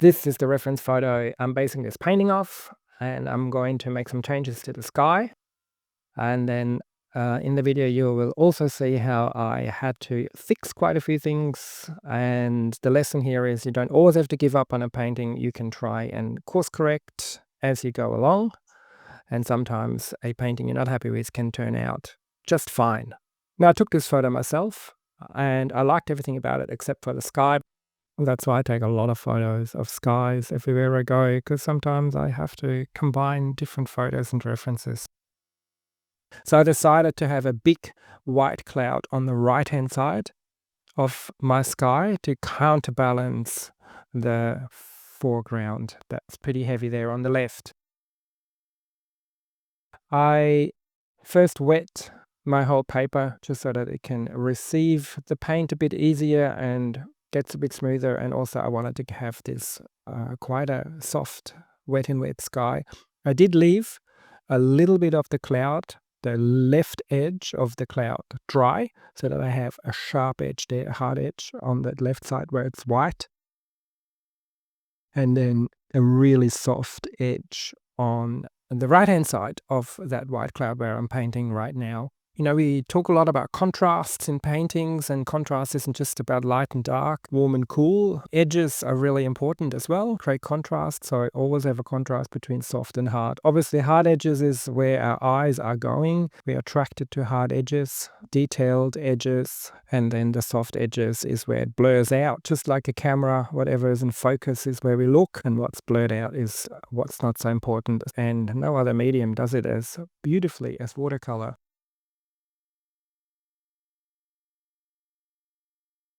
This is the reference photo I'm basing this painting off, and I'm going to make some changes to the sky. And then in the video you will also see how I had to fix quite a few things, and the lesson here is you don't always have to give up on a painting. You can try and course correct as you go along, and sometimes a painting you're not happy with can turn out just fine. Now, I took this photo myself and I liked everything about it except for the sky. That's why I take a lot of photos of skies everywhere I go, because sometimes I have to combine different photos and references. So I decided to have a big white cloud on the right-hand side of my sky to counterbalance the foreground that's pretty heavy there on the left. I first wet my whole paper just so that it can receive the paint a bit easier and gets a bit smoother, and also I wanted to have this quite a soft wet and wet sky. I did leave a little bit of the cloud, the left edge of the cloud, dry, so that I have a sharp edge there, a hard edge on the left side where it's white, and then a really soft edge on the right-hand side of that white cloud where I'm painting right now. You know, we talk a lot about contrasts in paintings, and contrast isn't just about light and dark, warm and cool. Edges are really important as well, create contrast, so I always have a contrast between soft and hard. Obviously, hard edges is where our eyes are going. We're attracted to hard edges, detailed edges, and then the soft edges is where it blurs out. Just like a camera, whatever is in focus is where we look, and what's blurred out is what's not so important. And no other medium does it as beautifully as watercolor.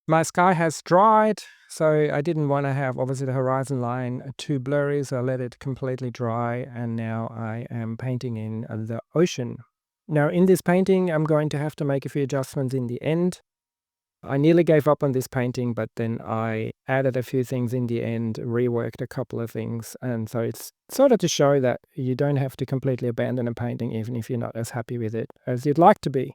My sky has dried, so I didn't want to have, obviously, the horizon line too blurry, so I let it completely dry, and now I am painting in the ocean. Now, in this painting, I'm going to have to make a few adjustments in the end. I nearly gave up on this painting, but then I added a few things in the end, reworked a couple of things, and so it's sort of to show that you don't have to completely abandon a painting even if you're not as happy with it as you'd like to be.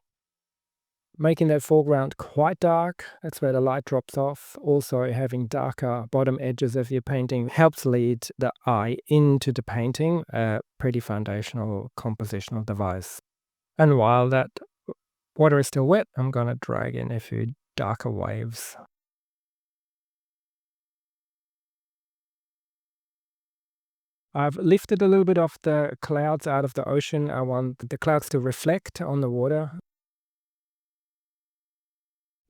Making that foreground quite dark, that's where the light drops off. Also, having darker bottom edges of your painting helps lead the eye into the painting, a pretty foundational compositional device. And while that water is still wet, I'm going to drag in a few darker waves. I've lifted a little bit of the clouds out of the ocean. I want the clouds to reflect on the water.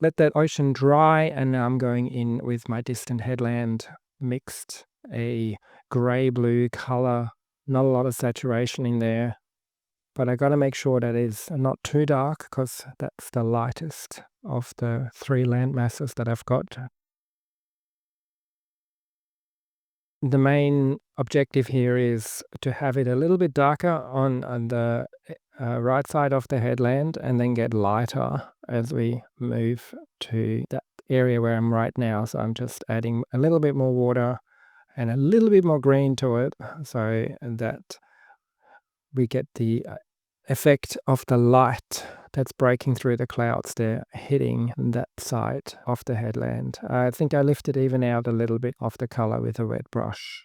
Let that ocean dry, and now I'm going in with my distant headland, mixed a grey-blue color, not a lot of saturation in there, but I got to make sure that it's not too dark because that's the lightest of the three land masses that I've got. The main objective here is to have it a little bit darker on the right side of the headland, and then get lighter as we move to that area where I'm right now. So I'm just adding a little bit more water and a little bit more green to it, so that we get the effect of the light that's breaking through the clouds there, hitting that side of the headland. I think I lifted even out a little bit of the color with a wet brush.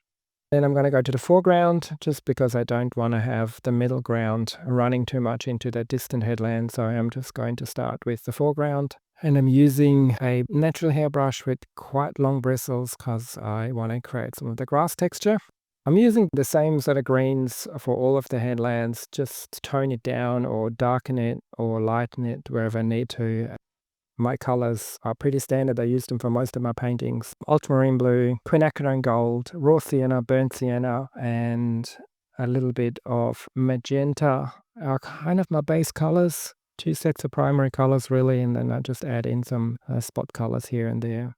Then I'm going to go to the foreground, just because I don't want to have the middle ground running too much into the distant headland. So I'm just going to start with the foreground. And I'm using a natural hairbrush with quite long bristles because I want to create some of the grass texture. I'm using the same sort of greens for all of the headlands, just tone it down or darken it or lighten it wherever I need to. My colors are pretty standard. I use them for most of my paintings. Ultramarine blue, quinacridone gold, raw sienna, burnt sienna, and a little bit of magenta are kind of my base colors. 2 sets of primary colors really, and then I just add in some spot colors here and there.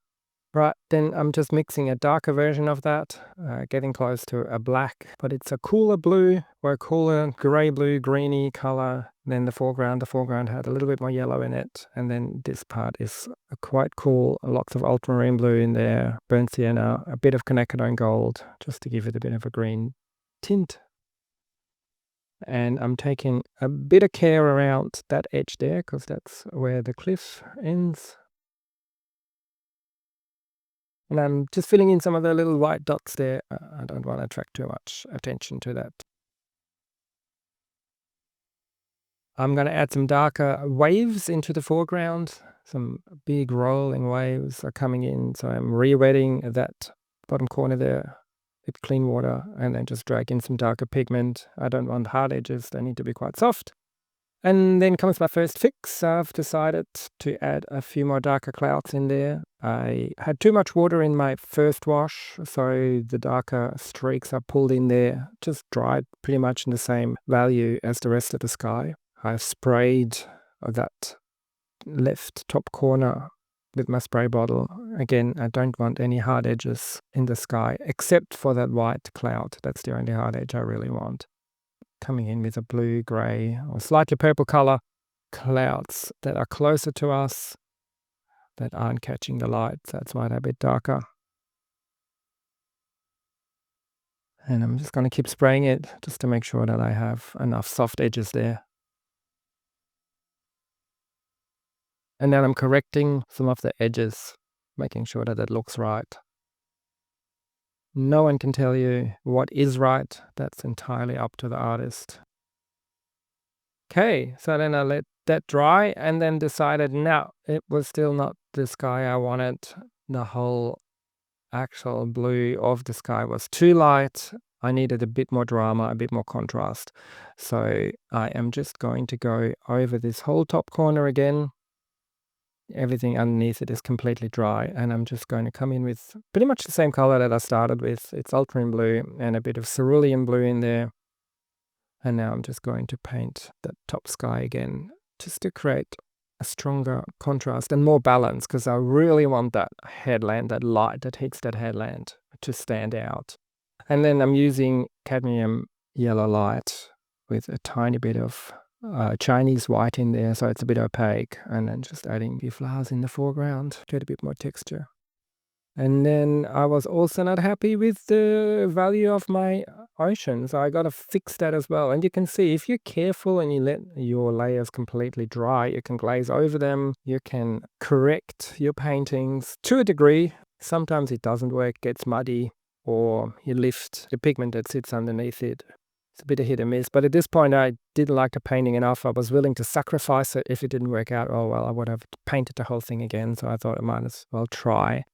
Right, then I'm just mixing a darker version of that, getting close to a black, but it's a cooler blue or a cooler grey blue, greeny color than the foreground. The foreground had a little bit more yellow in it, and then this part is quite cool. Lots of ultramarine blue in there, burnt sienna, a bit of quinacridone gold, just to give it a bit of a green tint. And I'm taking a bit of care around that edge there, because that's where the cliff ends. And I'm just filling in some of the little white dots there. I don't want to attract too much attention to that. I'm going to add some darker waves into the foreground. Some big rolling waves are coming in. So I'm re-wetting that bottom corner there with clean water and then just drag in some darker pigment. I don't want hard edges. They need to be quite soft. And then comes my first fix. I've decided to add a few more darker clouds in there. I had too much water in my first wash, so the darker streaks are pulled in there, just dried pretty much in the same value as the rest of the sky. I've sprayed that left top corner with my spray bottle. Again, I don't want any hard edges in the sky, except for that white cloud. That's the only hard edge I really want. Coming in with a blue, grey, or slightly purple color, clouds that are closer to us, that aren't catching the light. That's why they're a bit darker. And I'm just going to keep spraying it just to make sure that I have enough soft edges there. And then I'm correcting some of the edges, making sure that it looks right. No one can tell you what is right. That's entirely up to the artist. Okay, so then I let that dry and then decided, no, it was still not the sky I wanted. The whole actual blue of the sky was too light. I needed a bit more drama, a bit more contrast. So I am just going to go over this whole top corner again. Everything underneath it is completely dry, and I'm just going to come in with pretty much the same color that I started with. It's ultramarine blue and a bit of cerulean blue in there. And now I'm just going to paint that top sky again, just to create a stronger contrast and more balance, because I really want that headland, that light that hits that headland, to stand out. And then I'm using cadmium yellow light with a tiny bit of Chinese white in there, so it's a bit opaque, and then just adding a few flowers in the foreground to get a bit more texture. And then I was also not happy with the value of my ocean, so I got to fix that as well. And you can see, if you're careful and you let your layers completely dry, you can glaze over them, you can correct your paintings to a degree. Sometimes it doesn't work, gets muddy, or you lift the pigment that sits underneath it. It's a bit of hit and miss, but at this point I didn't like the painting enough. I was willing to sacrifice it. If it didn't work out, oh well, I would have painted the whole thing again, so I thought I might as well try.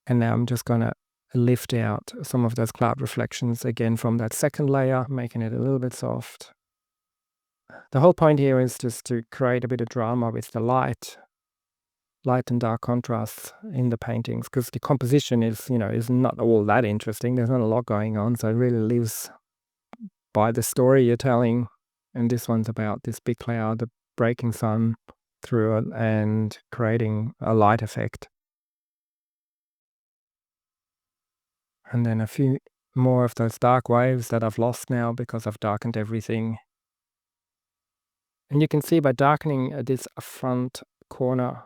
And now I'm just going to lift out some of those cloud reflections again from that second layer, making it a little bit soft. The whole point here is just to create a bit of drama with the light and dark contrasts in the paintings, because the composition is not all that interesting. There's not a lot going on, so it really lives by the story you're telling. And this one's about this big cloud, the breaking sun through it, and creating a light effect. And then a few more of those dark waves that I've lost now because I've darkened everything. And you can see by darkening this front corner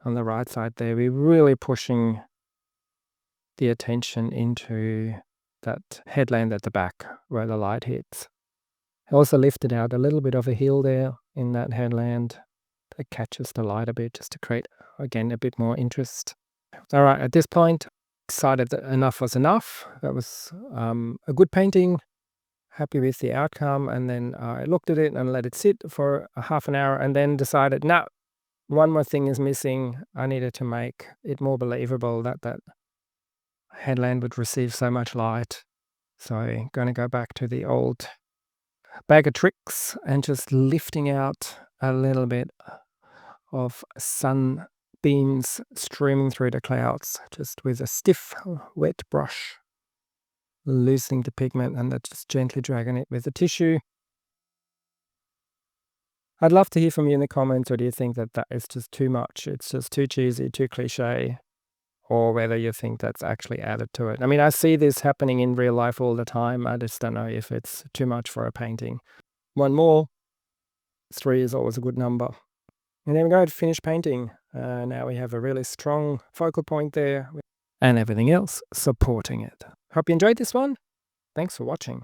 on the right side there, we're really pushing the attention into that headland at the back where the light hits. I also lifted out a little bit of a hill there in that headland that catches the light a bit, just to create, again, a bit more interest. All right, at this point, decided that enough was enough. That was a good painting, happy with the outcome. And then I looked at it and let it sit for a half an hour, and then decided, no, one more thing is missing. I needed to make it more believable that that headland would receive so much light. So I'm going to go back to the old bag of tricks and just lifting out a little bit of sunbeams streaming through the clouds, just with a stiff, wet brush, loosening the pigment and then just gently dragging it with a tissue. I'd love to hear from you in the comments, or do you think that that is just too much? It's just too cheesy, too cliche, or whether you think that's actually added to it. I mean, I see this happening in real life all the time. I just don't know if it's too much for a painting. One more. 3 is always a good number. And then we go to finish painting. Now we have a really strong focal point there, and everything else supporting it. Hope you enjoyed this one. Thanks for watching.